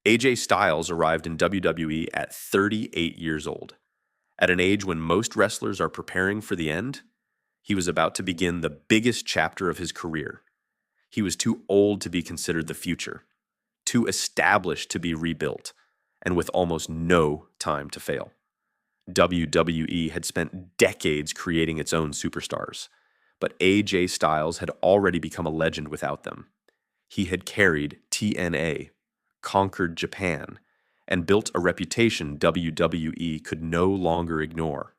AJ Styles arrived in WWE at 38 years old. At an age when most wrestlers are preparing for the end, he was about to begin the biggest chapter of his career. He was too old to be considered the future, too established to be rebuilt, and with almost no time to fail. WWE had spent decades creating its own superstars, but AJ Styles had already become a legend without them. He had carried TNA, conquered Japan, and built a reputation WWE could no longer ignore.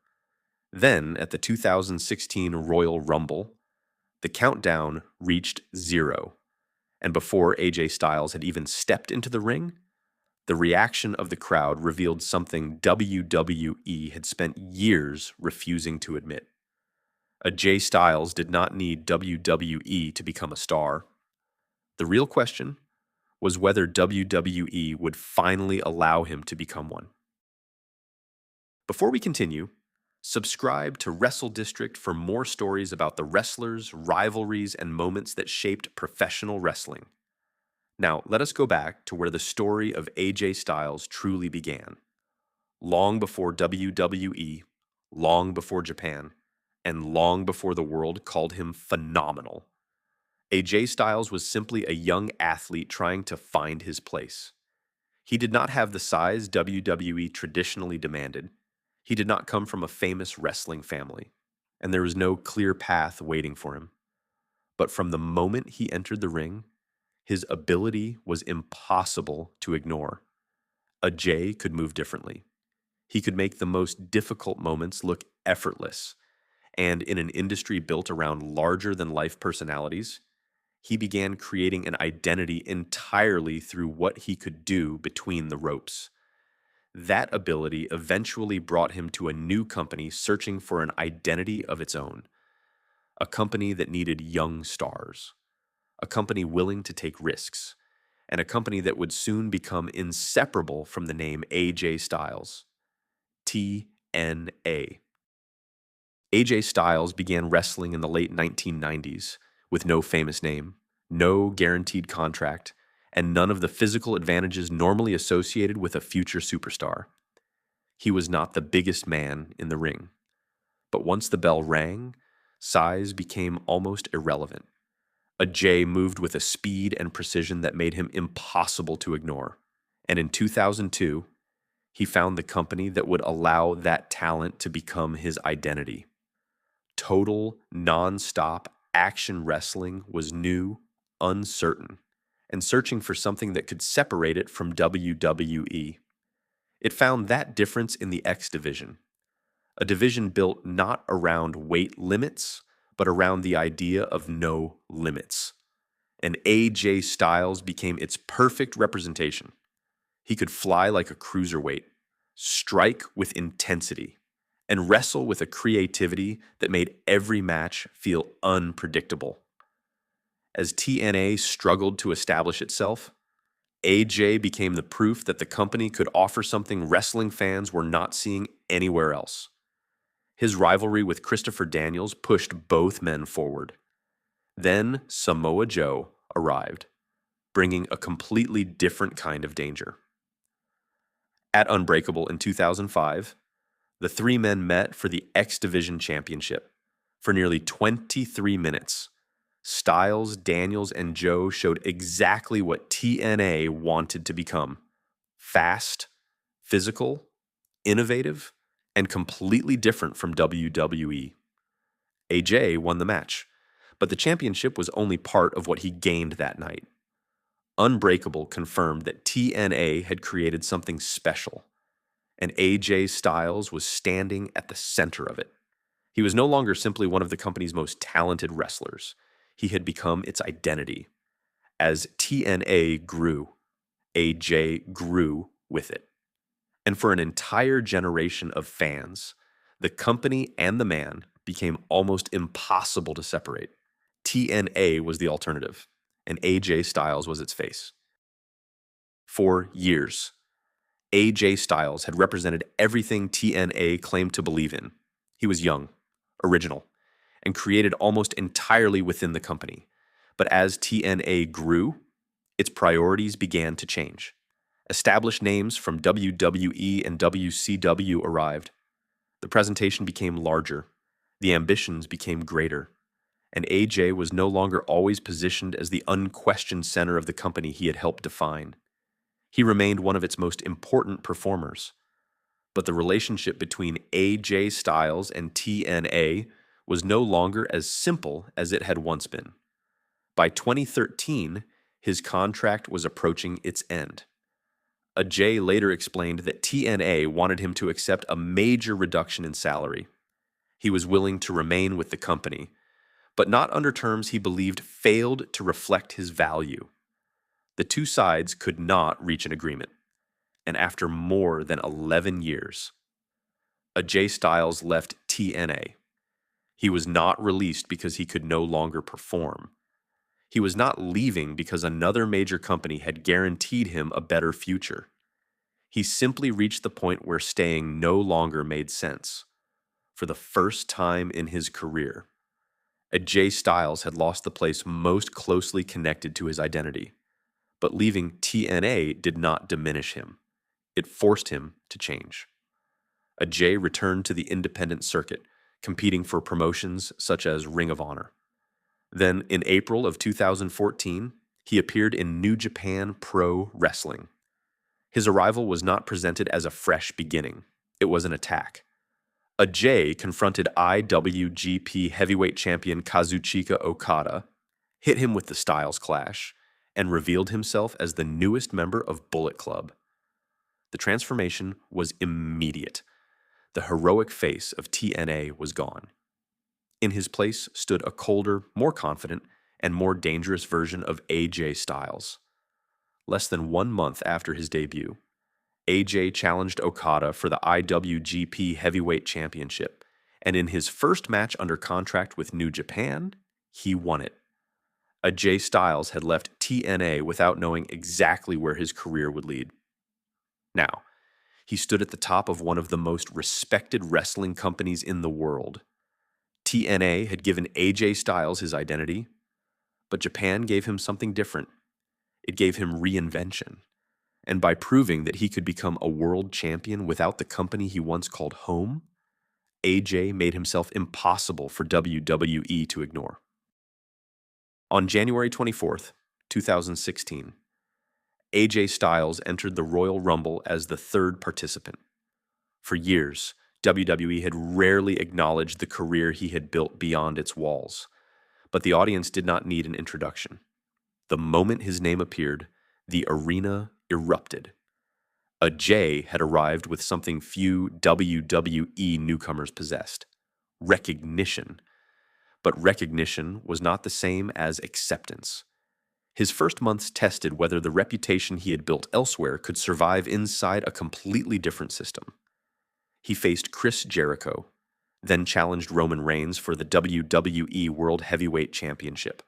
Then, at the 2016 Royal Rumble, the countdown reached 0, and before AJ Styles had even stepped into the ring, the reaction of the crowd revealed something WWE had spent years refusing to admit. AJ Styles did not need WWE to become a star. The real question was whether WWE would finally allow him to become one. Before we continue, subscribe to Wrestle District for more stories about the wrestlers, rivalries, and moments that shaped professional wrestling. Now, let us go back to where the story of AJ Styles truly began. Long before WWE, long before Japan, and long before the world called him phenomenal, AJ Styles was simply a young athlete trying to find his place. He did not have the size WWE traditionally demanded. He did not come from a famous wrestling family, and there was no clear path waiting for him. But from the moment he entered the ring, his ability was impossible to ignore. AJ could move differently. He could make the most difficult moments look effortless, and in an industry built around larger-than-life personalities, he began creating an identity entirely through what he could do between the ropes. That ability eventually brought him to a new company searching for an identity of its own, a company that needed young stars, a company willing to take risks, and a company that would soon become inseparable from the name AJ Styles, TNA. AJ Styles began wrestling in the late 1990s with no famous name, no guaranteed contract, and none of the physical advantages normally associated with a future superstar. He was not the biggest man in the ring. But once the bell rang, size became almost irrelevant. AJ moved with a speed and precision that made him impossible to ignore. And in 2002, he found the company that would allow that talent to become his identity. Total, non-stop action wrestling was new, uncertain, and searching for something that could separate it from WWE. It found that difference in the X division, a division built not around weight limits, but around the idea of no limits. And AJ Styles became its perfect representation. He could fly like a cruiserweight, strike with intensity, and wrestle with a creativity that made every match feel unpredictable. As TNA struggled to establish itself, AJ became the proof that the company could offer something wrestling fans were not seeing anywhere else. His rivalry with Christopher Daniels pushed both men forward. Then Samoa Joe arrived, bringing a completely different kind of danger. At Unbreakable in 2005, the three men met for the X Division Championship. For nearly 23 minutes, Styles, Daniels, and Joe showed exactly what TNA wanted to become: fast, physical, innovative, and completely different from WWE. AJ won the match, but the championship was only part of what he gained that night. Unbreakable confirmed that TNA had created something special, and AJ Styles was standing at the center of it. He was no longer simply one of the company's most talented wrestlers. He had become its identity. As TNA grew, AJ grew with it. And for an entire generation of fans, the company and the man became almost impossible to separate. TNA was the alternative, and AJ Styles was its face. For years, AJ Styles had represented everything TNA claimed to believe in. He was young, original, and created almost entirely within the company. But as TNA grew, its priorities began to change. Established names from WWE and WCW arrived. The presentation became larger. The ambitions became greater. And AJ was no longer always positioned as the unquestioned center of the company he had helped define. He remained one of its most important performers. But the relationship between AJ Styles and TNA was no longer as simple as it had once been. By 2013, his contract was approaching its end. AJ later explained that TNA wanted him to accept a major reduction in salary. He was willing to remain with the company, but not under terms he believed failed to reflect his value. The two sides could not reach an agreement, and after more than 11 years, AJ Styles left TNA. He was not released because he could no longer perform. He was not leaving because another major company had guaranteed him a better future. He simply reached the point where staying no longer made sense. For the first time in his career, AJ Styles had lost the place most closely connected to his identity. But leaving TNA did not diminish him. It forced him to change. AJ returned to the independent circuit, competing for promotions such as Ring of Honor. Then, in April of 2014, he appeared in New Japan Pro Wrestling. His arrival was not presented as a fresh beginning. It was an attack. AJ confronted IWGP Heavyweight Champion Kazuchika Okada, hit him with the Styles Clash, and revealed himself as the newest member of Bullet Club. The transformation was immediate. The heroic face of TNA was gone. In his place stood a colder, more confident, and more dangerous version of AJ Styles. Less than 1 month after his debut, AJ challenged Okada for the IWGP Heavyweight Championship, and in his first match under contract with New Japan, he won it. AJ Styles had left TNA without knowing exactly where his career would lead. Now, he stood at the top of one of the most respected wrestling companies in the world. TNA had given AJ Styles his identity, but Japan gave him something different. It gave him reinvention. And by proving that he could become a world champion without the company he once called home, AJ made himself impossible for WWE to ignore. On January 24th, 2016, AJ Styles entered the Royal Rumble as the third participant. For years, WWE had rarely acknowledged the career he had built beyond its walls, but the audience did not need an introduction. The moment his name appeared, the arena erupted. AJ had arrived with something few WWE newcomers possessed: recognition. But recognition was not the same as acceptance. His first months tested whether the reputation he had built elsewhere could survive inside a completely different system. He faced Chris Jericho, then challenged Roman Reigns for the WWE World Heavyweight Championship.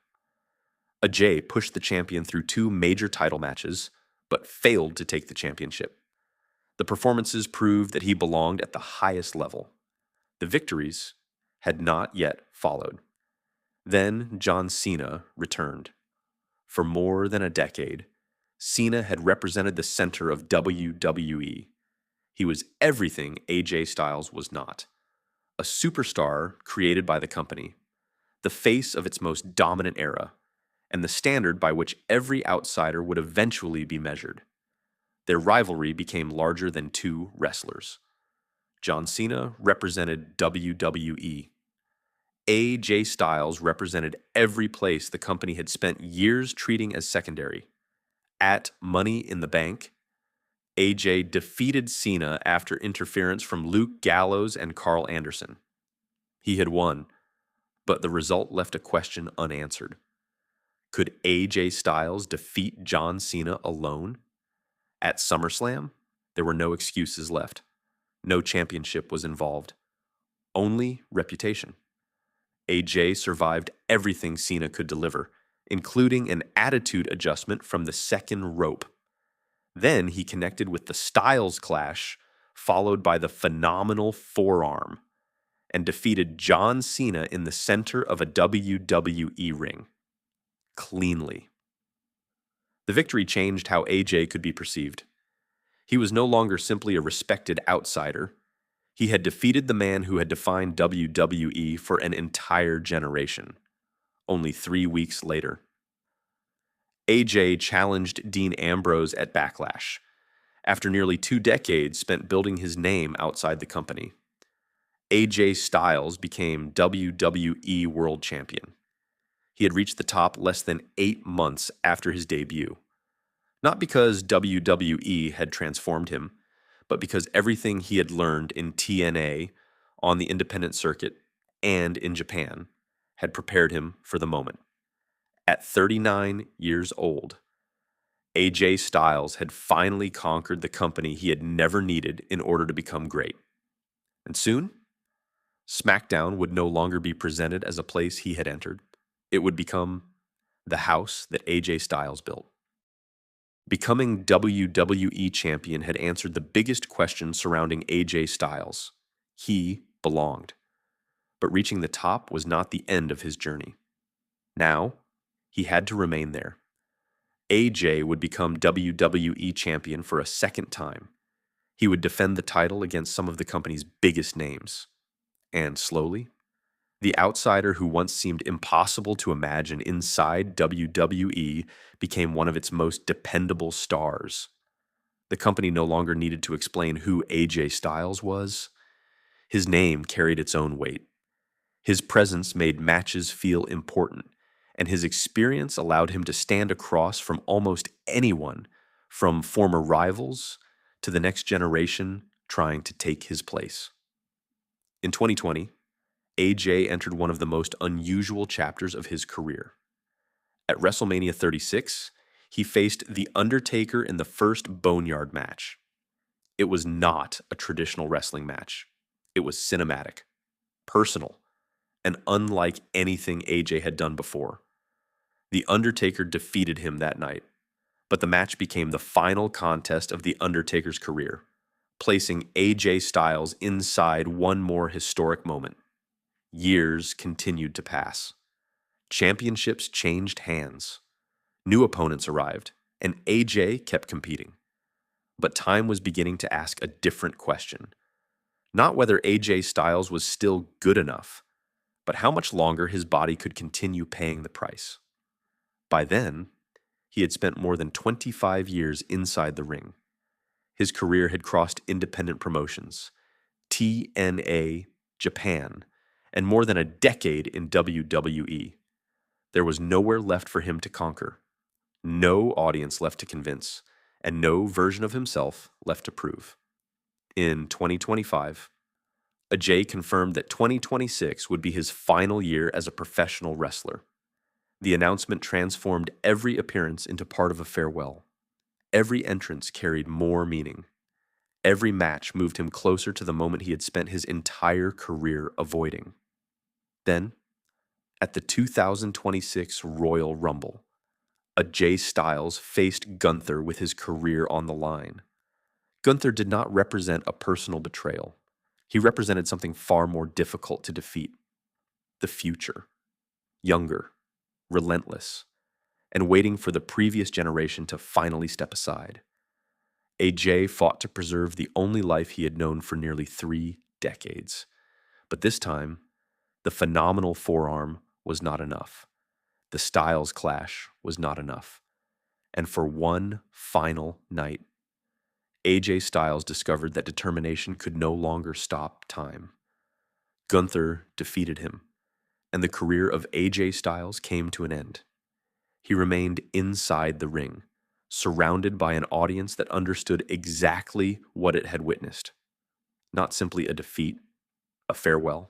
AJ pushed the champion through 2 major title matches, but failed to take the championship. The performances proved that he belonged at the highest level. The victories had not yet followed. Then John Cena returned. For more than a decade, Cena had represented the center of WWE. He was everything AJ Styles was not: a superstar created by the company, the face of its most dominant era, and the standard by which every outsider would eventually be measured. Their rivalry became larger than 2 wrestlers. John Cena represented WWE. AJ Styles represented every place the company had spent years treating as secondary. At Money in the Bank, AJ defeated Cena after interference from Luke Gallows and Carl Anderson. He had won, but the result left a question unanswered. Could AJ Styles defeat John Cena alone? At SummerSlam, there were no excuses left. No championship was involved. Only reputation. AJ survived everything Cena could deliver, including an attitude adjustment from the second rope. Then he connected with the Styles Clash, followed by the phenomenal forearm, and defeated John Cena in the center of a WWE ring. Cleanly. The victory changed how AJ could be perceived. He was no longer simply a respected outsider. He had defeated the man who had defined WWE for an entire generation. Only 3 weeks later, AJ challenged Dean Ambrose at Backlash, after nearly 2 decades spent building his name outside the company. AJ Styles became WWE World Champion. He had reached the top less than 8 months after his debut. Not because WWE had transformed him, but because everything he had learned in TNA, on the independent circuit, and in Japan had prepared him for the moment. At 39 years old, AJ Styles had finally conquered the company he had never needed in order to become great. And soon, SmackDown would no longer be presented as a place he had entered. It would become the house that AJ Styles built. Becoming WWE Champion had answered the biggest question surrounding AJ Styles. He belonged. But reaching the top was not the end of his journey. Now, he had to remain there. AJ would become WWE Champion for a second time. He would defend the title against some of the company's biggest names. And slowly, the outsider who once seemed impossible to imagine inside WWE became one of its most dependable stars. The company no longer needed to explain who AJ Styles was. His name carried its own weight. His presence made matches feel important, and his experience allowed him to stand across from almost anyone, from former rivals to the next generation trying to take his place. In 2020, AJ entered one of the most unusual chapters of his career. At WrestleMania 36, he faced The Undertaker in the first Boneyard match. It was not a traditional wrestling match. It was cinematic, personal, and unlike anything AJ had done before. The Undertaker defeated him that night, but the match became the final contest of The Undertaker's career, placing AJ Styles inside one more historic moment. Years continued to pass. Championships changed hands. New opponents arrived, and AJ kept competing. But time was beginning to ask a different question. Not whether AJ Styles was still good enough, but how much longer his body could continue paying the price. By then, he had spent more than 25 years inside the ring. His career had crossed independent promotions, TNA, Japan, and more than a decade in WWE. There was nowhere left for him to conquer, no audience left to convince, and no version of himself left to prove. In 2025, Ajay confirmed that 2026 would be his final year as a professional wrestler. The announcement transformed every appearance into part of a farewell. Every entrance carried more meaning. Every match moved him closer to the moment he had spent his entire career avoiding. Then, at the 2026 Royal Rumble, Ajay Styles faced Gunther with his career on the line. Gunther did not represent a personal betrayal. He represented something far more difficult to defeat: the future. Younger, relentless, and waiting for the previous generation to finally step aside. AJ fought to preserve the only life he had known for nearly 3 decades. But this time, the phenomenal forearm was not enough. The Styles clash was not enough. And for one final night, AJ Styles discovered that determination could no longer stop time. Gunther defeated him, and the career of AJ Styles came to an end. He remained inside the ring, surrounded by an audience that understood exactly what it had witnessed. Not simply a defeat, a farewell.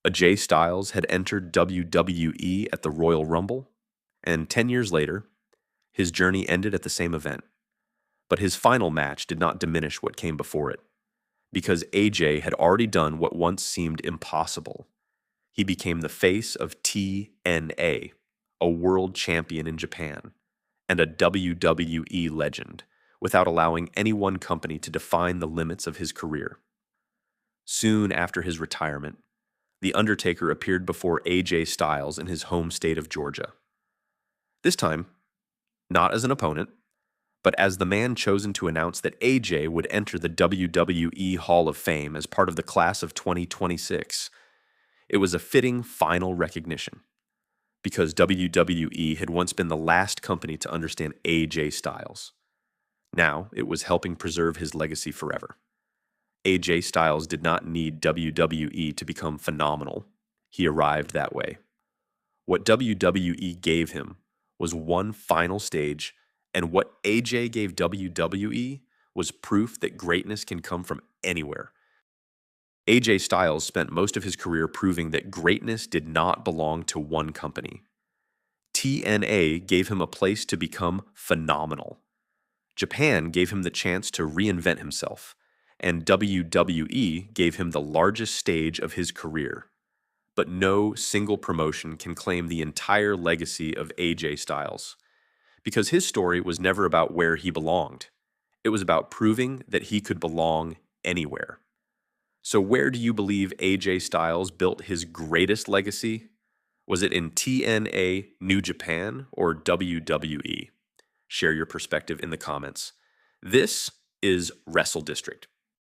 AJ Styles had entered WWE at the Royal Rumble, and 10 years later, his journey ended at the same event. But his final match did not diminish what came before it, because AJ had already done what once seemed impossible. He became the face of TNA, a world champion in Japan, and a WWE legend, without allowing any one company to define the limits of his career. Soon after his retirement, The Undertaker appeared before AJ Styles in his home state of Georgia. This time, not as an opponent, But as the man chosen to announce that AJ would enter the WWE Hall of Fame as part of the class of 2026, it was a fitting final recognition, because WWE had once been the last company to understand AJ Styles. Now it was helping preserve his legacy forever. AJ Styles did not need WWE to become phenomenal. He arrived that way. What WWE gave him was one final stage, and what AJ gave WWE was proof that greatness can come from anywhere. AJ Styles spent most of his career proving that greatness did not belong to one company. TNA gave him a place to become phenomenal. Japan gave him the chance to reinvent himself, and WWE gave him the largest stage of his career. But no single promotion can claim the entire legacy of AJ Styles, because his story was never about where he belonged. It was about proving that he could belong anywhere. So where do you believe AJ Styles built his greatest legacy? Was it in TNA, New Japan, or WWE? Share your perspective in the comments. This is Wrestle District.